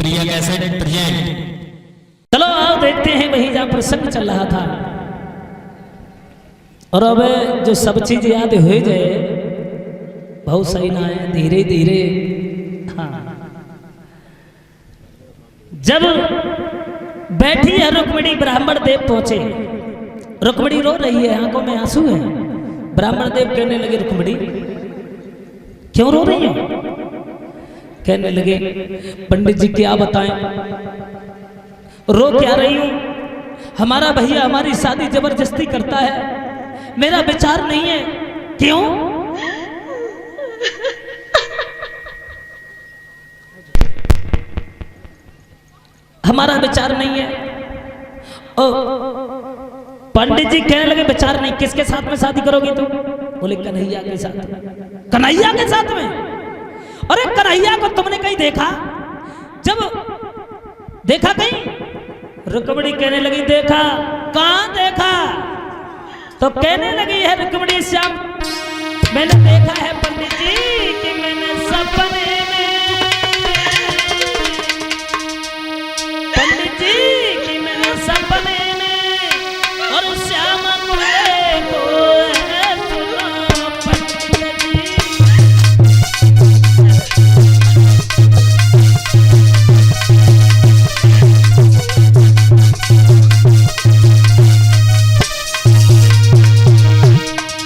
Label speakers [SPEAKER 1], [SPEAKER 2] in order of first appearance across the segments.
[SPEAKER 1] प्रिया cassette present.
[SPEAKER 2] चलो आओ देखते हैं वहीं जहाँ प्रसंग चल रहा था। और अब जो सब चीज याद हो जाए बहुत सही ना है, धीरे धीरे। हाँ, जब बैठी है रुक्मिणी, ब्राह्मण देव पहुंचे। रुक्मिणी रो रही है, आंखों में आंसू है। ब्राह्मण देव कहने लगे, रुक्मिणी क्यों रो रही हो? कहने लगे, पंडित जी क्या बताएं, रो क्या रही हूं? हमारा भैया हमारी शादी जबरदस्ती करता है, मेरा विचार नहीं है। क्यों? हमारा विचार नहीं है। ओ पंडित जी कहने लगे, विचार नहीं, किसके साथ में शादी करोगी तुम? बोले कन्हैया के साथ में। कन्हैया के साथ में? अरे कन्हैया को तुमने कहीं देखा? जब देखा कहीं? रुक्मिणी कहने लगी, देखा? कहां देखा? तो कहने लगी है रुक्मिणी, श्याम मैंने देखा है पंडित जी कि मैंने सपने में, पंडित जी कि मैंने सपने में और श्याम को है सुना पंडित जी।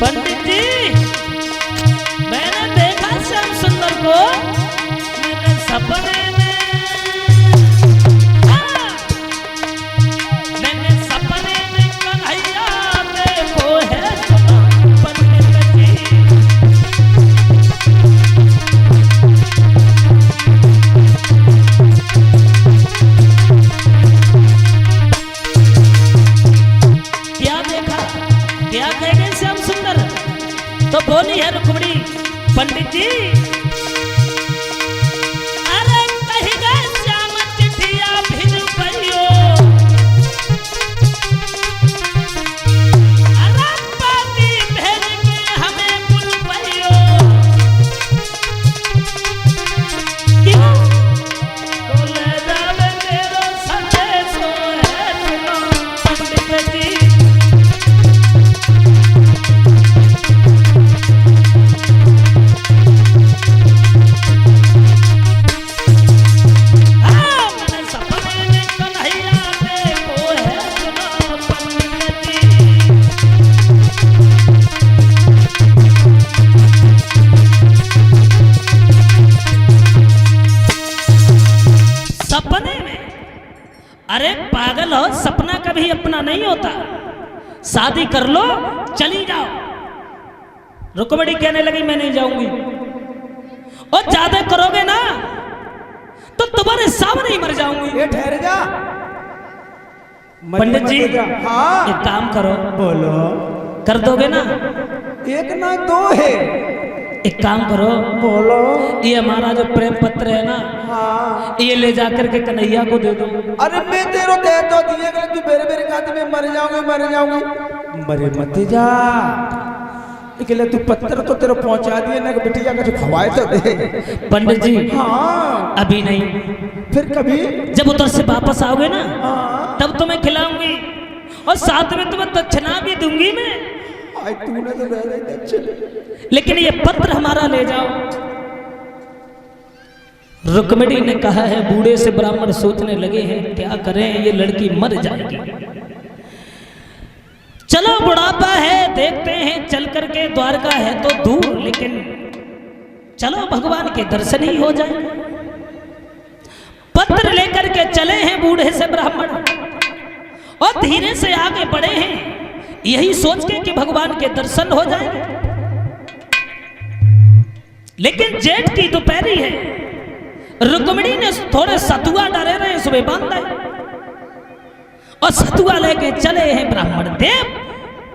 [SPEAKER 2] पंडित जी मैंने देखा श्याम सुंदर को, मैंने सपने में, मैंने सपने में कन्हैया देखो है सुना पंडित जी। क्या देखा? क्या कह गए श्याम सुंदर? तो बोली है रुक्मिणी, पंडित जी अरे कही गए श्याम चिट्ठिया भिज पइयो, अरे पाती भेज के हमें बुल पइयो। क्यों? तो ले जावे तेरो संदेशो है सुनो पंडित जी। सपने में? अरे पागल हो, सपना कभी अपना नहीं होता। शादी कर लो, चली जाओ। रुक्मिणी कहने लगी, मैं नहीं जाऊंगी। और ज्यादा करोगे ना तो तुम्हारे सामने ही मर जाऊंगी।
[SPEAKER 3] ये ठहर जा
[SPEAKER 2] पंडित जी
[SPEAKER 3] हाँ
[SPEAKER 2] एक काम करो,
[SPEAKER 3] बोलो।
[SPEAKER 2] कर दोगे ना?
[SPEAKER 3] एक ना दो है।
[SPEAKER 2] एक काम करो,
[SPEAKER 3] बोलो।
[SPEAKER 2] ये हमारा जो प्रेम पत्र है ना,
[SPEAKER 3] हाँ
[SPEAKER 2] ये ले जाकर के कन्हैया को दे दो।
[SPEAKER 3] अरे मैं तेरो दे तो दिए गए, तू मेरे मेरे खाते में मर जाऊंगी। मरे मत जा, इसलिए तू पत्थर तो तेरे पहुंचा दिए ना, बिटिया का जो खवाए तो दे।
[SPEAKER 2] पंडित जी
[SPEAKER 3] हाँ
[SPEAKER 2] अभी नहीं,
[SPEAKER 3] फिर कभी
[SPEAKER 2] जब उधर से वापस आओगे ना
[SPEAKER 3] हाँ
[SPEAKER 2] तब तुम्हें खिलाऊंगी और साथ में तुम्हें दक्षिणा भी दूंगी मैं।
[SPEAKER 3] आज तूने तो दे दी दक्षिणा,
[SPEAKER 2] लेकिन ये पत्र हमारा ले जाओ। रुक्मिणी ने कहा है, बूढ़े से ब्राह्मण सोचने लगे हैं क्या करें, ये लड़की मर जाएगी। चलो बुढ़ापा है, देखते हैं चल करके, द्वारका है तो दूर, लेकिन चलो भगवान के दर्शन ही हो जाए। पत्र लेकर के चले हैं बूढ़े से ब्राह्मण और धीरे से आगे बढ़े हैं, यही सोच के कि भगवान के दर्शन हो जाएंगे। लेकिन जेठ की दोपहरी है, रुक्मिणी ने थोड़े सतुआ डाले रहे, सुबह बांध आए और सतुआ लेके चले हैं। ब्राह्मण देव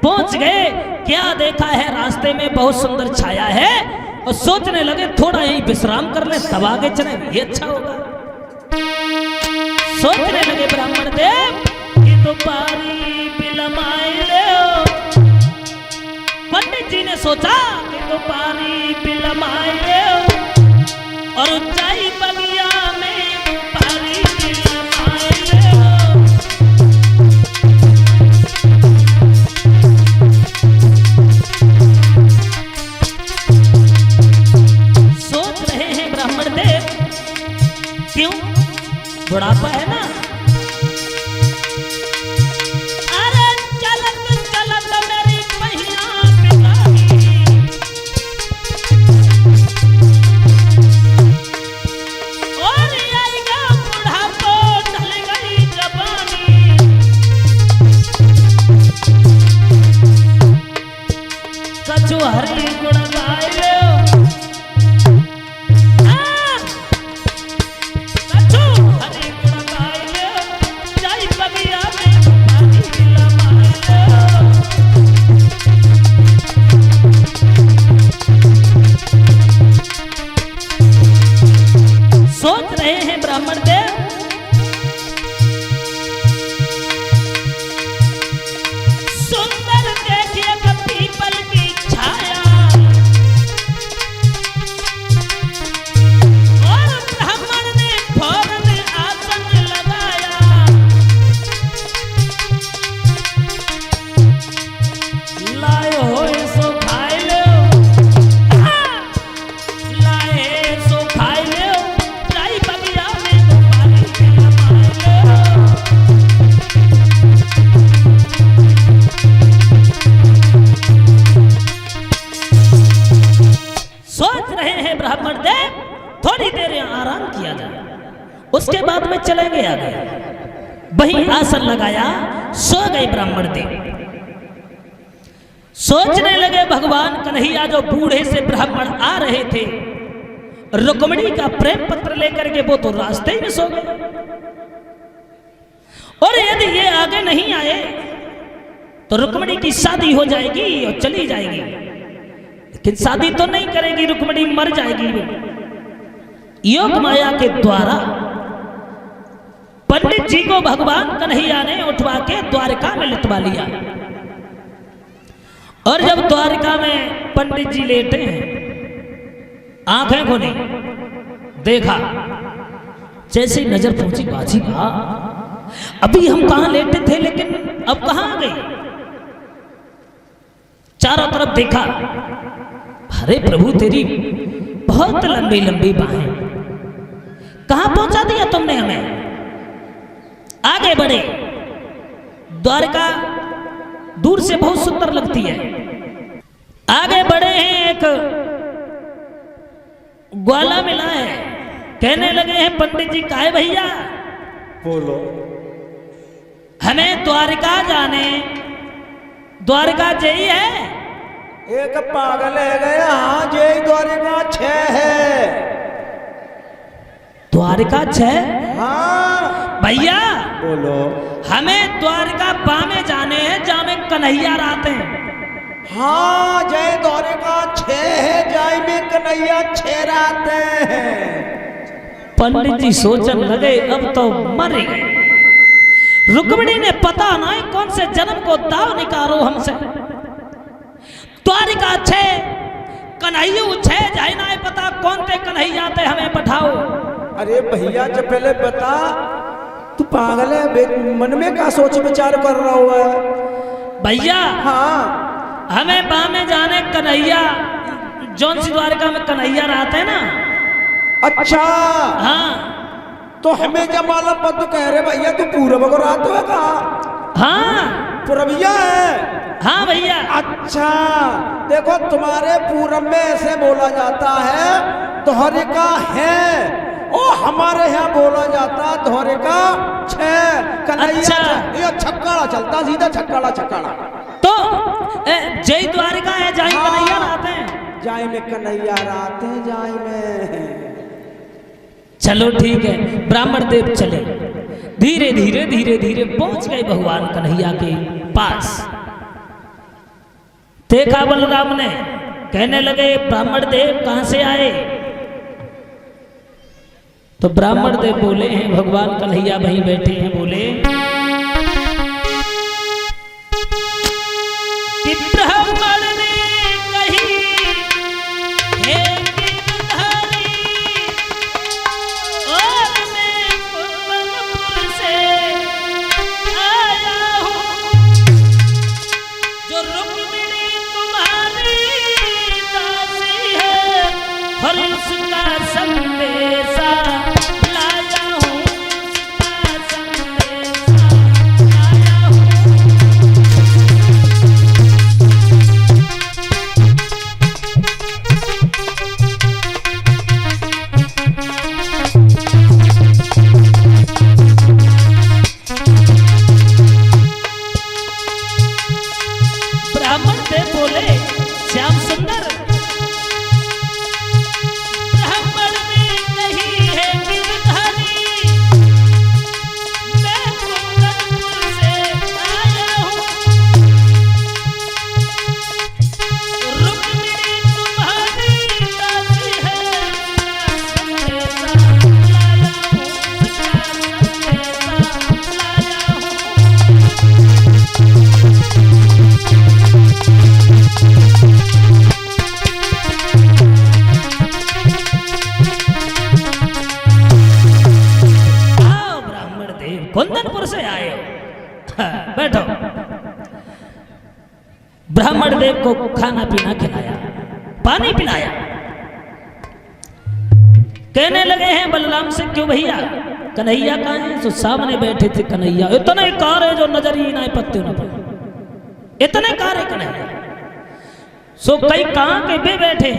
[SPEAKER 2] पहुंच गए, क्या देखा है रास्ते में बहुत सुंदर छाया है और सोचने लगे थोड़ा यहीं विश्राम कर ले, तब आगे चले, ये अच्छा होगा। सोचने लगे ब्राह्मण देव कि दोपहरी बिलमाई ले। पंडित जी ने सोचा कि दोपहरी बिलमाई ले और ऊंचाई बगिया में दोपहरी बुढ़ापा है ना। अरे चलत चलत मेरी पहिया पिताई, और आएगा बुढ़ापो ढल गई जवानी। कछु हरी गुण गाय लो, सोच रहे हैं ब्राह्मण देव, सुंदर देखिए पीपल की छाया, और ब्राह्मण ने फौरन आसन लगाया। लाए हो सो खाए लो, लाए सो खाए लो, जाई बगिया में तो पानी पिलवाए लो। सोच रहे हैं ब्राह्मण देव थोड़ी देर यहाँ आराम किया जाए, उसके बाद में चलेंगे आगे। वहीं आसन लगाया, सो गए ब्राह्मण देव। सोचने लगे भगवान कन्हैया जो बूढ़े से ब्राह्मण आ रहे थे रुक्मिणी का प्रेम पत्र लेकर के, वो तो रास्ते ही में सो गए। और यदि ये आगे नहीं आए तो रुक्मिणी की शादी हो जाएगी और चली जाएगी, लेकिन शादी तो नहीं करेगी रुक्मिणी, मर जाएगी। योग माया के द्वारा पंडित जी को भगवान कन्हैया ने उठवा के द्वारका में लिटवा लिया। और जब द्वारका में पंडित जी लेटे हैं, आंखें खोली, देखा, जैसे नजर पहुंची बाजी बा, अभी हम कहां लेटे थे लेकिन अब कहां आ गए। चारों तरफ देखा, अरे प्रभु तेरी बहुत लंबी लंबी बाहें, कहां पहुंचा दिया तुमने हमें। आगे बढ़े, द्वारका दूर से बहुत सुंदर लगती है। आगे बढ़े हैं, एक ग्वाला मिला है, कहने लगे हैं पंडित जी काहे भैया,
[SPEAKER 3] बोलो।
[SPEAKER 2] हमें द्वारका जाने, द्वारका जई है।
[SPEAKER 3] एक पागल है गया, हाँ जय द्वारका 6 है।
[SPEAKER 2] द्वारका 6?
[SPEAKER 3] हाँ
[SPEAKER 2] भैया
[SPEAKER 3] बोलो।
[SPEAKER 2] हमें द्वारका पामे जाने हैं, जहाँ में कन्हैया रहते हैं।
[SPEAKER 3] हाँ जय द्वारका 6 है, जय में कन्हैया 6 रहते हैं।
[SPEAKER 2] पंडित जी सोचने लगे अब तो मर गए। रुक्मिणी ने पता नहीं कौन से जन्म को दाव निकालो हमसे। द्वारिका 6, कन्हैया 6, जाए ना पता कौन थे कन्हैया थे, हमें पठाओ।
[SPEAKER 3] अरे भैया जब पहले बता, तू पागल है, मन में क्या सोच विचार कर रहा हुआ है।
[SPEAKER 2] भैया
[SPEAKER 3] हाँ
[SPEAKER 2] हमें बामे जाने कन्हैया, जौन सी द्वारका में कन्हैया रहते हैं ना।
[SPEAKER 3] अच्छा
[SPEAKER 2] हाँ
[SPEAKER 3] तो हमें जब मालूम पता, तू कह रहे भैया तू पूरब को रात है कहा।
[SPEAKER 2] हाँ
[SPEAKER 3] पूरबिया है।
[SPEAKER 2] हाँ भैया।
[SPEAKER 3] अच्छा देखो तुम्हारे पूरब में ऐसे बोला जाता है द्वारिका है, ओ हमारे यहाँ बोला जाता द्वारिका 6 कन्हैया।
[SPEAKER 2] अच्छा।
[SPEAKER 3] ये छक्काड़ा चलता, सीधा छक्काड़ा छक्काड़ा।
[SPEAKER 2] तो जय द्वारिका है, जय कन्हैया रहते हैं।
[SPEAKER 3] जाय में कन्हैया रहते हैं, जाय में।
[SPEAKER 2] चलो ठीक है, ब्राह्मण देव चले, धीरे धीरे धीरे धीरे पहुंच गए भगवान कन्हैया के पास। देखा बलराम ने, कहने लगे ब्राह्मण देव कहां से आए। तो ब्राह्मण देव बोले हैं भगवान कन्हैया वहीं बैठे हैं, बोले कि ब्राह्मण ने कही हे गिरधारी, और मैं कुंभलपुर से आया हूँ, जो रुक्मिणी तुम्हारी दासी है, और उसका संदेशा लाया हूँ। ब्राह्मण देव को खाना पीना खिलाया, पानी पिलाया। कहने लगे हैं बलराम से, क्यों भैया कन्हैया कहाँ है? तो सामने बैठे थे कन्हैया, इतने कार है जो नजर ही ना पत्ते न पड़े, इतने कार है कन्हैया। सो कई कहाँ के बे बैठे,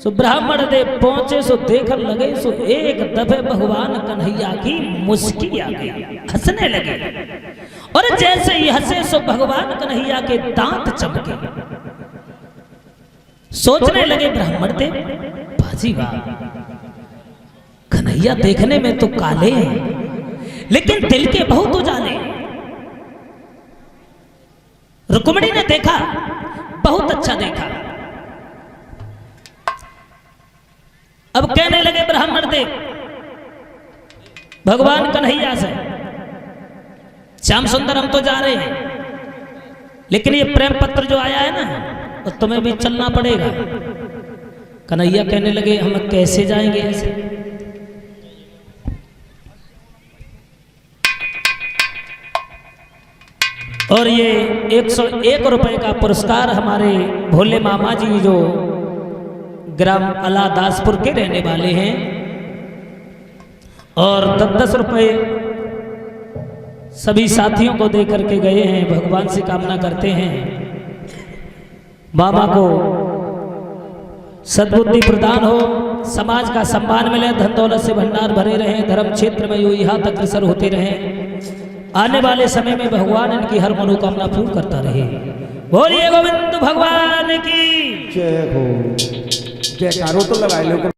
[SPEAKER 2] सो ब्राह्मण देव पहुंचे, सो देखने लगे, सो एक दफे भगवान कन्हैया की मुस्की आ गई, हंसने लगे। और जैसे ही हंसे सो भगवान कन्हैया के दांत चमके। सोचने लगे ब्राह्मण देव, बाजी वाह, कन्हैया देखने में तो काले हैं लेकिन दिल के बहुत उजाले। रुक्मिणी ने देखा, बहुत अच्छा देखा। अब कहने लगे ब्राह्मण देव भगवान कन्हैया से, श्याम सुंदर हम तो जा रहे हैं लेकिन ये प्रेम पत्र जो आया है ना तो तुम्हें भी चलना पड़ेगा। कन्हैया कहने लगे हम कैसे जाएंगे ऐसे? और ये 101 रुपए का पुरस्कार हमारे भोले मामा जी जो ग्राम अलादासपुर के रहने वाले हैं, और 10-10 रुपए सभी साथियों को दे करके गए हैं। भगवान से कामना करते हैं बाबा को सद्बुद्धि प्रदान हो, समाज का सम्मान मिले, धन दौलत से भंडार भरे रहे, धर्म क्षेत्र में यूं यहाँ तक अग्रसर होते रहे, आने वाले समय में भगवान इनकी हर मनोकामना पूर्ण करता रहे। बोलिए गोविंद भगवान की
[SPEAKER 3] जय हो। जयकारो तो लगाए लो।